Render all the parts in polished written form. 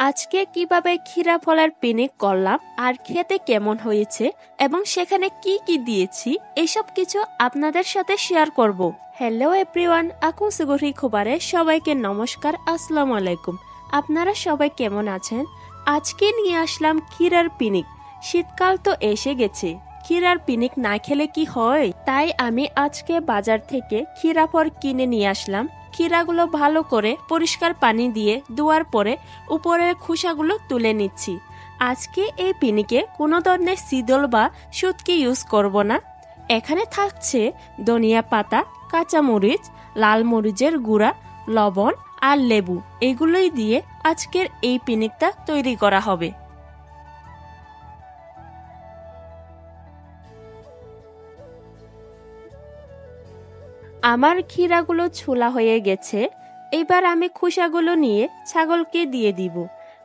আজকে কিভাবে ক্ষীরা ফলের পিকনিক করলাম আর খেতে কেমন হয়েছে এবং সেখানে কি কি দিয়েছি এসব কিছু আপনাদের সাথে শেয়ার করব। হ্যালো এভরিওয়ান, আকু সুগুরি খবরে সবাইকে নমস্কার, আসসালামু আলাইকুম। আপনারা সবাই কেমন আছেন? আজকে নিয়ে আসলাম ক্ষীরার পিকনিক। শীতকাল তো এসে গেছে, ক্ষীরার পিকনিক না খেলে কি হয়? তাই আমি আজকে বাজার থেকে ক্ষীরা ফল কিনে নিয়ে আসলাম। ক্ষীরাগুলো ভালো করে পরিষ্কার পানি দিয়ে ধোয়ার পরে উপরের খোসাগুলো তুলে নিচ্ছি। আজকে এই পিকনিকে কোনো ধরনের শীতল বা শুটকি ইউজ করব না। এখানে থাকছে ধনিয়া পাতা, কাঁচামরিচ, লাল মরিচের গুঁড়া, লবণ আর লেবু। এগুলোই দিয়ে আজকের এই পিকনিকটা তৈরি করা হবে। আমার ক্ষীরাগুলো ছোলা হয়ে গেছে। এবার আমি খোসাগুলো নিয়ে ছাগলকে দিয়ে দিব।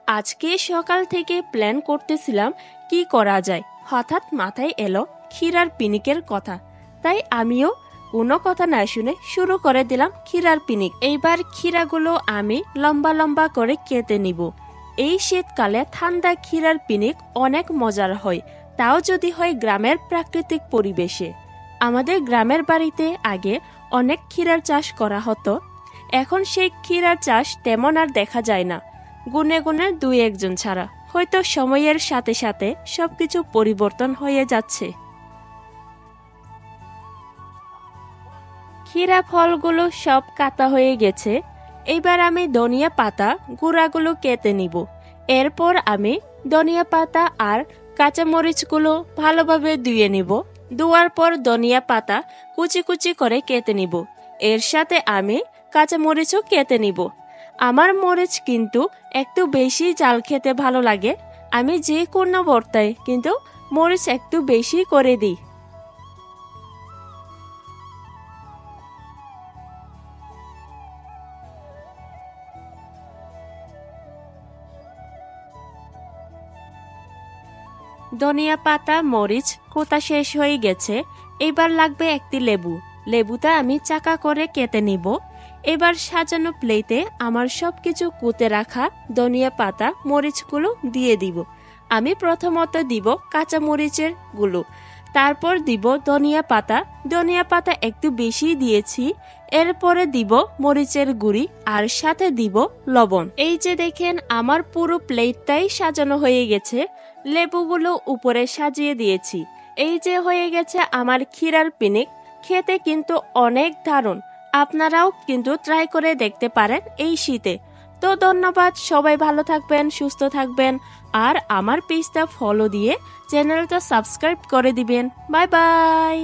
আজকে সকাল থেকে প্ল্যান করতেছিলাম কি করা যায়, হঠাৎ মাথায় এলো ক্ষীরার পিকনিকের কথা। তাই আমিও কোনো কথা না শুনে শুরু করে দিলাম ক্ষীরার পিকনিক। এইবার ক্ষীরাগুলো আমি লম্বা লম্বা করে কেটে নিব। এই শীতকালে ঠান্ডা ক্ষীরার পিকনিক অনেক মজার হয়, তাও যদি হয় গ্রামের প্রাকৃতিক পরিবেশে। আমাদের গ্রামের বাড়িতে আগে অনেক ক্ষীরার চাষ করা হতো। এখন সেই ক্ষীরার চাষ তেমন আর দেখা যায় না, গুনে গুনে দুই একজন ছাড়া। হয়তো সময়ের সাথে সাথে সবকিছু পরিবর্তন হয়ে যাচ্ছে। ক্ষীরা ফলগুলো সব কাটা হয়ে গেছে। এবার আমি ধনিয়া পাতা গুঁড়াগুলো কেটে নিব। এরপর আমি ধনিয়া পাতা আর কাঁচামরিচগুলো ভালোভাবে ধুয়ে নিব। ধোয়ার পর ধনিয়া পাতা কুচি কুচি করে কেটে নিব। এর সাথে আমি কাঁচামরিচও কেটে নিব। আমার মরিচ কিন্তু একটু বেশি ঝাল খেতে ভালো লাগে। আমি যে কোনো ভর্তায় কিন্তু মরিচ একটু বেশি করে দিই। ধনিয়া পাতা মরিচ কোটা শেষ হয়ে গেছে। এবার লাগবে একটি লেবু। লেবুটা আমি চাকা করে কেটে নিব। এবার সাজানো প্লেটে আমার সবকিছু কুটে রাখা ধনিয়া পাতা মরিচগুলো দিয়ে দিব। আমি প্রথমত দিব কাঁচা মরিচের গুলো, তারপর দিব ধনিয়া পাতা। ধনিয়া পাতা একটু বেশি দিয়েছি। এরপরে দিব মরিচের গুঁড়ি আর সাথে দিব লবণ। এই যে দেখেন আমার পুরো প্লেটটাই সাজানো হয়ে গেছে। লেবুগুলো উপরে সাজিয়ে দিয়েছি। এই যে হয়ে গেছে আমার ক্ষীরার পিকনিক। খেতে কিন্তু অনেক দারুণ। আপনারাও কিন্তু ট্রাই করে দেখতে পারেন এই শীতে। তো ধন্যবাদ, সবাই ভালো থাকবেন, সুস্থ থাকবেন আর আমার পেজটা ফলো দিয়ে চ্যানেলটা সাবস্ক্রাইব করে দিবেন। Bye bye.